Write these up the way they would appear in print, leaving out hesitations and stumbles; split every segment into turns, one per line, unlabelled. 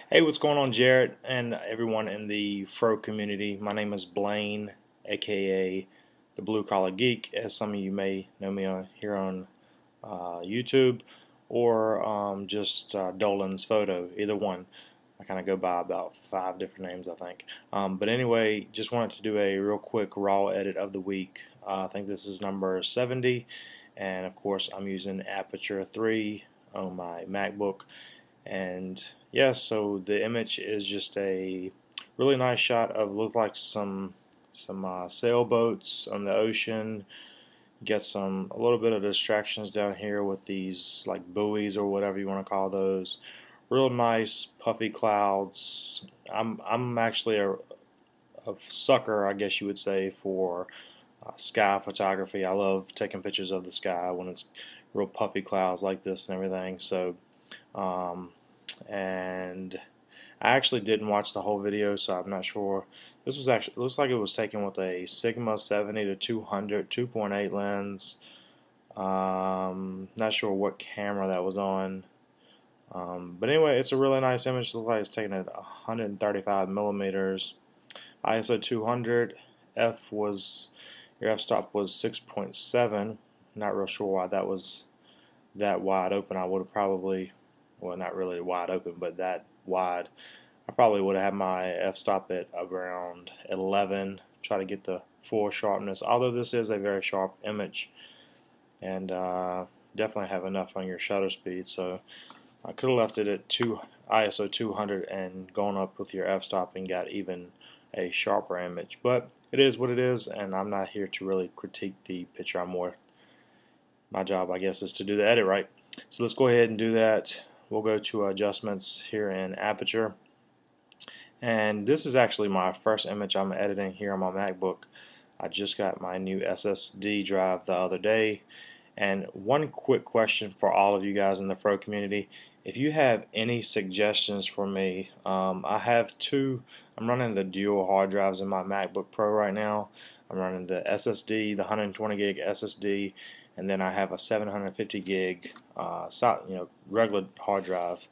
Hey, what's going on, Jarrett, and everyone in the Fro community? My name is Blaine, aka the Blue Collar Geek, as some of you may know me here on YouTube, or just Dolan's Photo, either one. I kind of go by about 5 different names, I think. But anyway, just wanted to do a real quick raw edit of the week. I think this is number 70, and of course, I'm using Aperture 3 on my MacBook. And yeah, so the image is just a really nice shot of look like some sailboats on the ocean. You get a little bit of distractions down here with these like buoys or whatever you want to call those. Real nice puffy clouds. I'm actually a sucker, I guess you would say, for sky photography. I love taking pictures of the sky when it's real puffy clouds like this and everything. So um, and I actually didn't watch the whole video, so I'm not sure. This was actually, looks like it was taken with a Sigma 70 to 200 2.8 lens. Not sure what camera that was on. But anyway, it's a really nice image. It looks like it's taken at 135 millimeters. ISO 200. Your f-stop was 6.7. Not real sure why that was that wide open. I would have probably, well, not really wide open, but that wide. I probably would have had my f-stop at around 11, try to get the full sharpness, although this is a very sharp image, and definitely have enough on your shutter speed. So I could have left it at ISO 200 and gone up with your f-stop and got even a sharper image, but it is what it is, and I'm not here to really critique the picture. My job, I guess, is to do the edit right. So let's go ahead and do that. We'll go to adjustments here in Aperture, and this is actually my first image I'm editing here on my MacBook. I just got my new SSD drive the other day, and one quick question for all of you guys in the Fro community: if you have any suggestions for me, I have two. I'm running the dual hard drives in my MacBook Pro right now. I'm running the SSD, the 120 gig SSD, and then I have a 750 gig regular hard drive.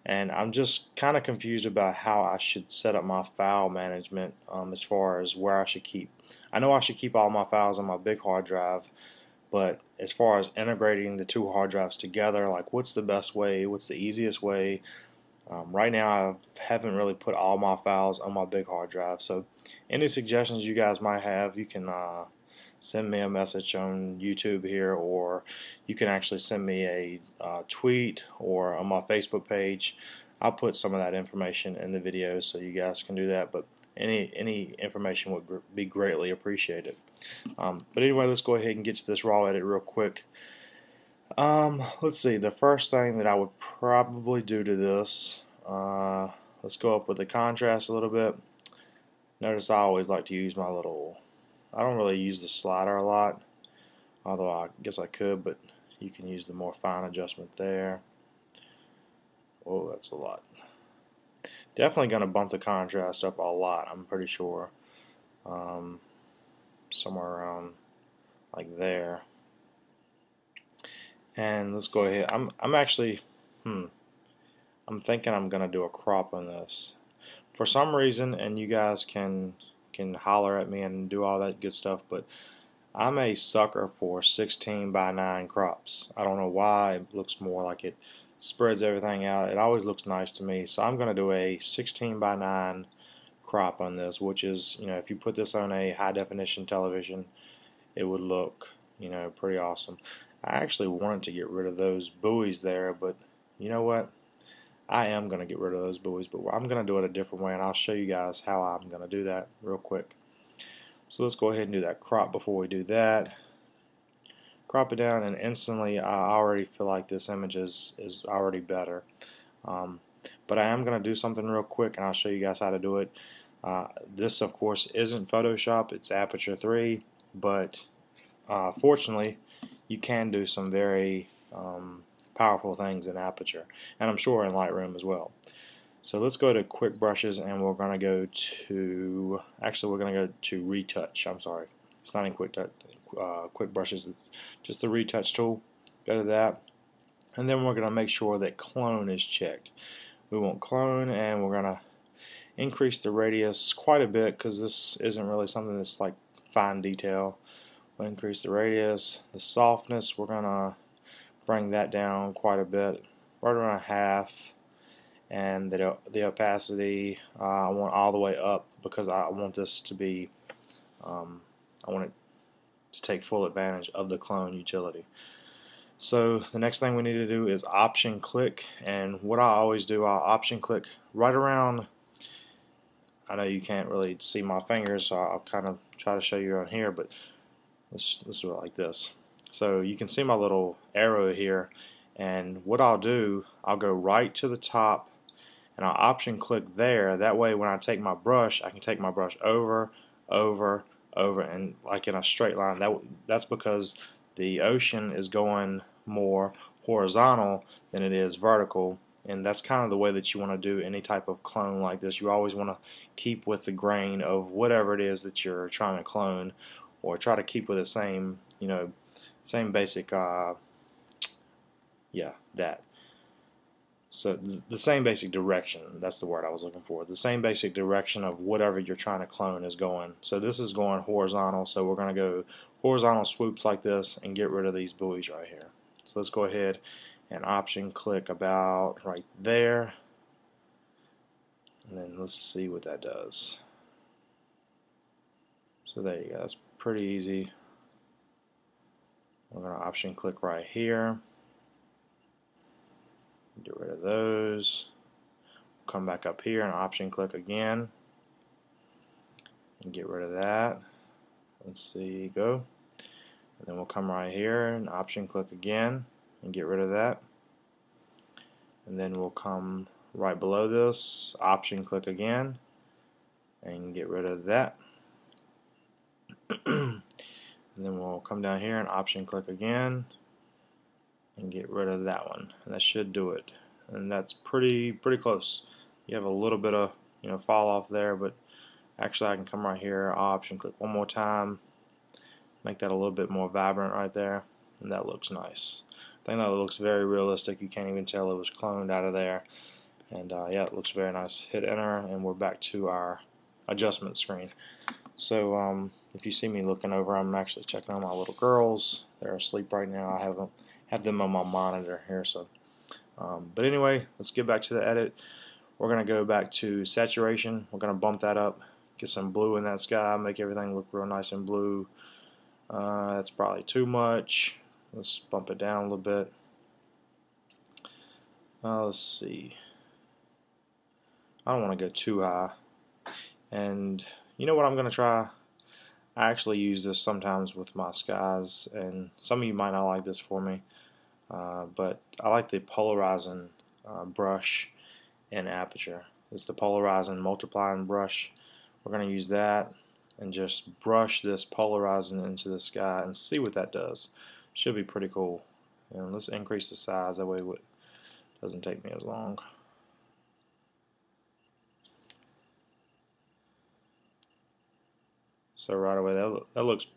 And I'm just kind of confused about how I should set up my file management as far as where I should keep. I know I should keep all my files on my big hard drive, but as far as integrating the two hard drives together, like what's the best way, what's the easiest way? Right now I haven't really put all my files on my big hard drive, so any suggestions you guys might have, you can send me a message on YouTube here, or you can actually send me a tweet or on my Facebook page. I'll put some of that information in the video so you guys can do that, but any information would be greatly appreciated. But anyway, let's go ahead and get to this raw edit real quick. Let's see, the first thing that I would probably do to this, let's go up with the contrast a little bit. Notice I always like to use my I don't really use the slider a lot, although I guess I could, but you can use the more fine adjustment there. Oh, that's a lot. Definitely going to bump the contrast up a lot, I'm pretty sure. Somewhere around like there. And let's go ahead. I'm actually I'm thinking I'm gonna do a crop on this for some reason, and you guys can holler at me and do all that good stuff, but I'm a sucker for 16:9 crops. I don't know why. It looks more like it spreads everything out. It always looks nice to me, so I'm gonna do a 16:9 crop on this, which is, if you put this on a high definition television, it would look, pretty awesome. I actually wanted to get rid of those buoys there, but you know what? I am going to get rid of those buoys, but I'm going to do it a different way, and I'll show you guys how I'm going to do that real quick. So let's go ahead and do that crop before we do that. Crop it down, and instantly I already feel like this image is already better. But I am going to do something real quick, and I'll show you guys how to do it. This, of course, isn't Photoshop. It's Aperture 3, but fortunately, you can do some very powerful things in Aperture, and I'm sure in Lightroom as well. So let's go to Quick Brushes, and we're going to go to, actually we're going to go to Retouch. I'm sorry, it's not in Quick Brushes, it's just the Retouch tool. Go to that, and then we're going to make sure that Clone is checked. we won't clone, and we're gonna increase the radius quite a bit because this isn't really something that's like fine detail. We'll increase the radius. The softness, we're gonna bring that down quite a bit, right around half. And the opacity, I want all the way up because I want this to be, I want it to take full advantage of the clone utility. So the next thing we need to do is option click, and what I always do, I'll option click right around, I know you can't really see my fingers, so I'll kind of try to show you on here, but let's do it like this. So you can see my little arrow here, and what I'll do, I'll go right to the top and I'll option click there. That way when I take my brush, I can take my brush over, over, over, and like in a straight line. That's because the ocean is going more horizontal than it is vertical, and that's kind of the way that you want to do any type of clone like this. You always want to keep with the grain of whatever it is that you're trying to clone, or try to keep with the same, same basic, that. So the same basic direction, that's the word I was looking for. The same basic direction of whatever you're trying to clone is going. So this is going horizontal, so we're going to go horizontal swoops like this and get rid of these buoys right here. So let's go ahead and option click about right there. And then let's see what that does. So there you go, that's pretty easy. We're going to option click right here. Get rid of those. Come back up here and option click again and get rid of that. Let's see, go. And then we'll come right here and option click again and get rid of that. And then we'll come right below this, option click again and get rid of that. And then we'll come down here and option click again and get rid of that one, and that should do it. And that's pretty close. You have a little bit of fall off there, but actually I can come right here, option click one more time, make that a little bit more vibrant right there, and that looks nice. I think that looks very realistic. You can't even tell it was cloned out of there, and yeah, it looks very nice. Hit enter and we're back to our adjustment screen. So if you see me looking over, I'm actually checking on my little girls. They're asleep right now. I have them on my monitor here. So, but anyway, let's get back to the edit. We're going to go back to saturation. We're going to bump that up, get some blue in that sky, make everything look real nice and blue. That's probably too much. Let's bump it down a little bit. Let's see. I don't want to go too high. And you know what I'm going to try? I actually use this sometimes with my skies, and some of you might not like this for me, but I like the polarizing brush and aperture. It's the polarizing multiplying brush. We're going to use that and just brush this polarizing into the sky and see what that does. Should be pretty cool. And let's increase the size, that way it doesn't take me as long. So right away, that looks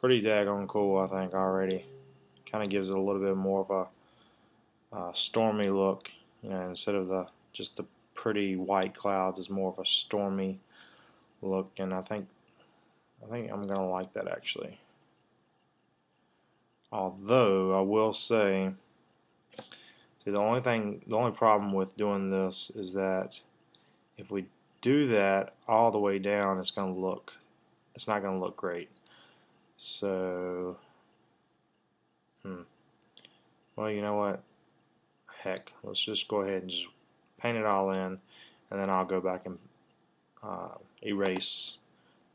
pretty daggone cool, I think, already. Kind of gives it a little bit more of a stormy look. Instead of just the pretty white clouds, it's more of a stormy look, and I think I'm gonna like that actually. Although I will say, see, the only problem with doing this is that if we do that all the way down, it's not gonna look great. So, well, you know what? Heck, let's just go ahead and just paint it all in, and then I'll go back and erase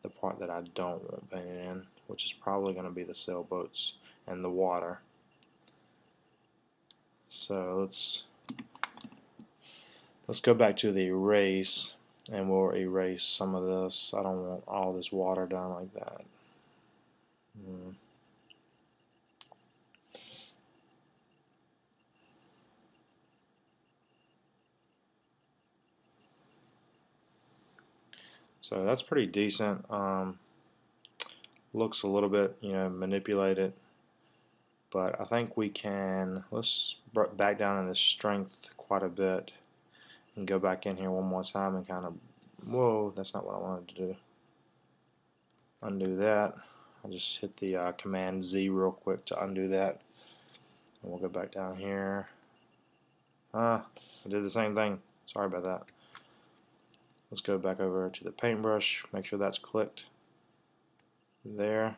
the part that I don't want painted in, which is probably going to be the sailboats and the water. So let's go back to the erase, and we'll erase some of this. I don't want all this water done like that. So that's pretty decent. Looks a little bit, manipulated, but I think we can. Let's back down in the strength quite a bit. and go back in here one more time and kind of, whoa, that's not what I wanted to do. Undo that. I'll just hit the Command Z real quick to undo that. And we'll go back down here. I did the same thing. Sorry about that. Let's go back over to the paintbrush. Make sure that's clicked there.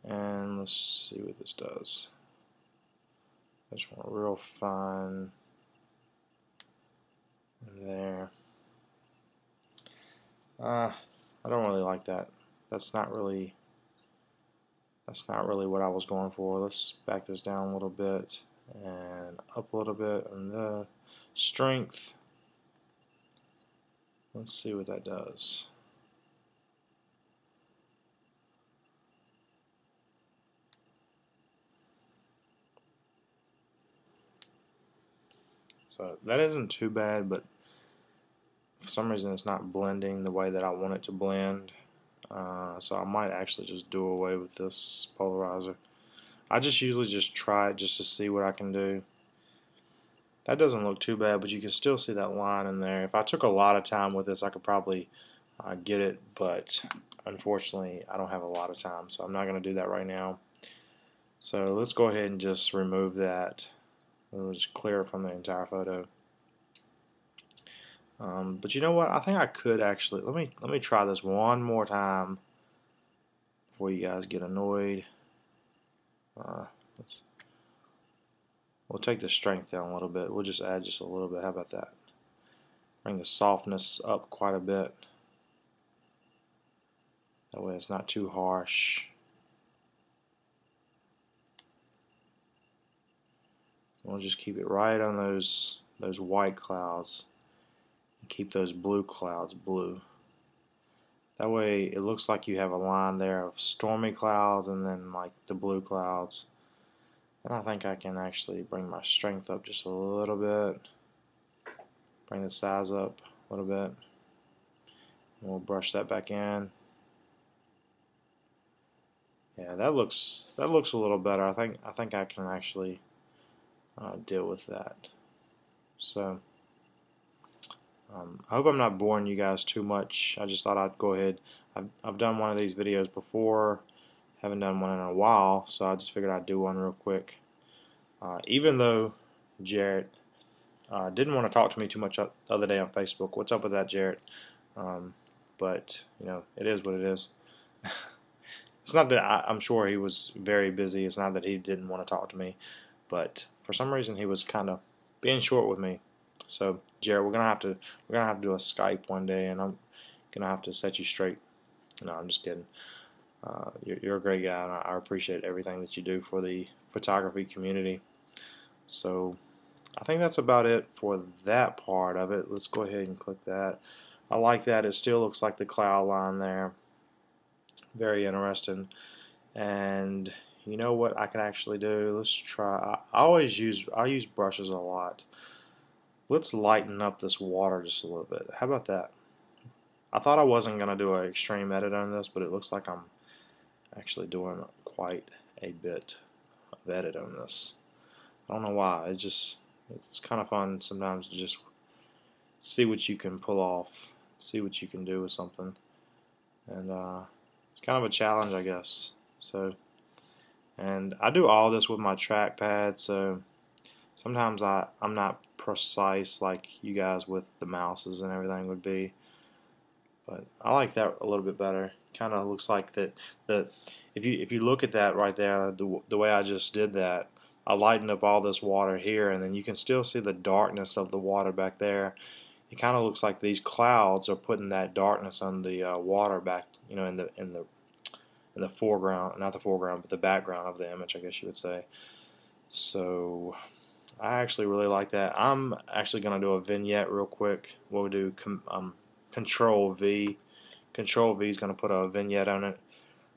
And let's see what this does. I just want a real fine there. I don't really like that. That's not really what I was going for. Let's back this down a little bit and up a little bit, and the strength. Let's see what that does. So that isn't too bad, but for some reason it's not blending the way that I want it to blend. So I might actually just do away with this polarizer. I just usually just try it just to see what I can do. That doesn't look too bad, but you can still see that line in there. If I took a lot of time with this, I could probably get it, but unfortunately I don't have a lot of time, so I'm not going to do that right now. So let's go ahead and just remove that. We'll just clear it from the entire photo. But you know what? I think I could actually let me try this one more time before you guys get annoyed. We'll take the strength down a little bit. We'll just add just a little bit. How about that? Bring the softness up quite a bit. That way it's not too harsh. We'll just keep it right on those white clouds. Keep those blue clouds blue. That way it looks like you have a line there of stormy clouds and then like the blue clouds. And I think I can actually bring my strength up just a little bit. Bring the size up a little bit. And we'll brush that back in. Yeah, that looks a little better. I think I can actually deal with that. So I hope I'm not boring you guys too much. I just thought I'd go ahead. I've done one of these videos before. Haven't done one in a while, so I just figured I'd do one real quick. Even though Jarrett didn't want to talk to me too much the other day on Facebook. What's up with that, Jarrett? But you know, it is what it is. It's not that I'm sure he was very busy. It's not that he didn't want to talk to me, but for some reason he was kind of being short with me. So Jared, we're gonna have to do a Skype one day, and I'm gonna have to set you straight. No, I'm just kidding. You're a great guy, and I appreciate everything that you do for the photography community. So I think that's about it for that part of it. Let's go ahead and click that. I like that. It still looks like the cloud line there. Very interesting. And you know what I can actually do? Let's try. I use brushes a lot. Let's lighten up this water just a little bit. How about that? I thought I wasn't going to do an extreme edit on this, but it looks like I'm actually doing quite a bit of edit on this. I don't know why. It's kind of fun sometimes to just see what you can pull off, see what you can do with something. And it's kind of a challenge, I guess. So, and I do all this with my trackpad, so sometimes I'm not precise like you guys with the mouses and everything would be, but I like that a little bit better. Kind of looks like that if you look at that right there, the way I just did that, I lightened up all this water here, and then you can still see the darkness of the water back there. It kind of looks like these clouds are putting that darkness on the water back, you know, in the foreground, not the foreground, but the background of the image, I guess you would say. So I actually really like that. I'm actually going to do a vignette real quick. We'll do Control V. Control V is going to put a vignette on it.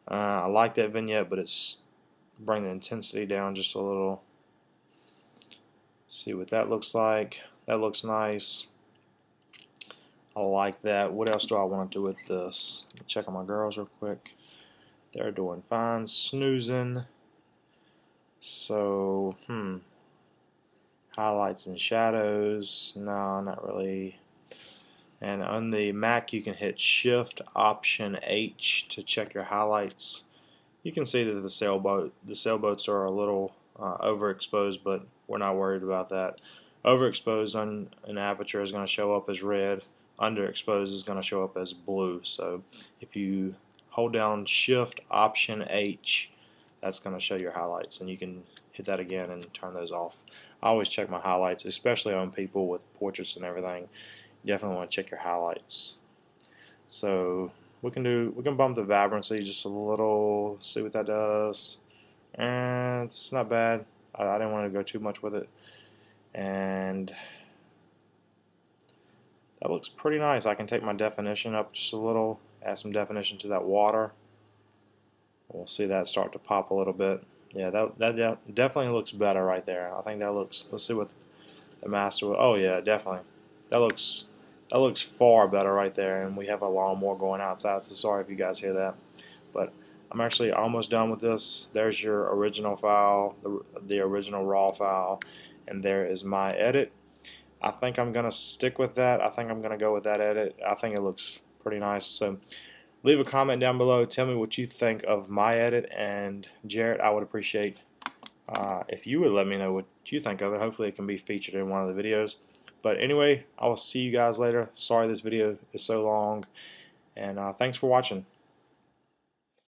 I like that vignette, but it's bring the intensity down just a little. See what that looks like. That looks nice. I like that. What else do I want to do with this? Check on my girls real quick. They're doing fine, snoozing. So, highlights and shadows. No, not really. And on the Mac, you can hit Shift Option H to check your highlights. You can see that the sailboats are a little overexposed, but we're not worried about that. Overexposed on an aperture is going to show up as red. Underexposed is going to show up as blue. So if you hold down Shift Option H, that's going to show your highlights, and you can hit that again and turn those off. I always check my highlights, especially on people with portraits and everything. You definitely want to check your highlights. So we can bump the vibrancy just a little, see what that does. And it's not bad. I didn't want to go too much with it. And that looks pretty nice. I can take my definition up just a little, add some definition to that water. We'll see that start to pop a little bit. Yeah, that definitely looks better right there. I think that looks, let's see what the master, oh yeah, definitely. That looks far better right there, and we have a lawnmower going outside, so sorry if you guys hear that. But I'm actually almost done with this. There's your original file, the original raw file, and there is my edit. I think I'm going to stick with that. I think I'm going to go with that edit. I think it looks pretty nice. So leave a comment down below. Tell me what you think of my edit, and Jarrett, I would appreciate if you would let me know what you think of it. Hopefully it can be featured in one of the videos. But anyway, I will see you guys later. Sorry this video is so long, and thanks for watching.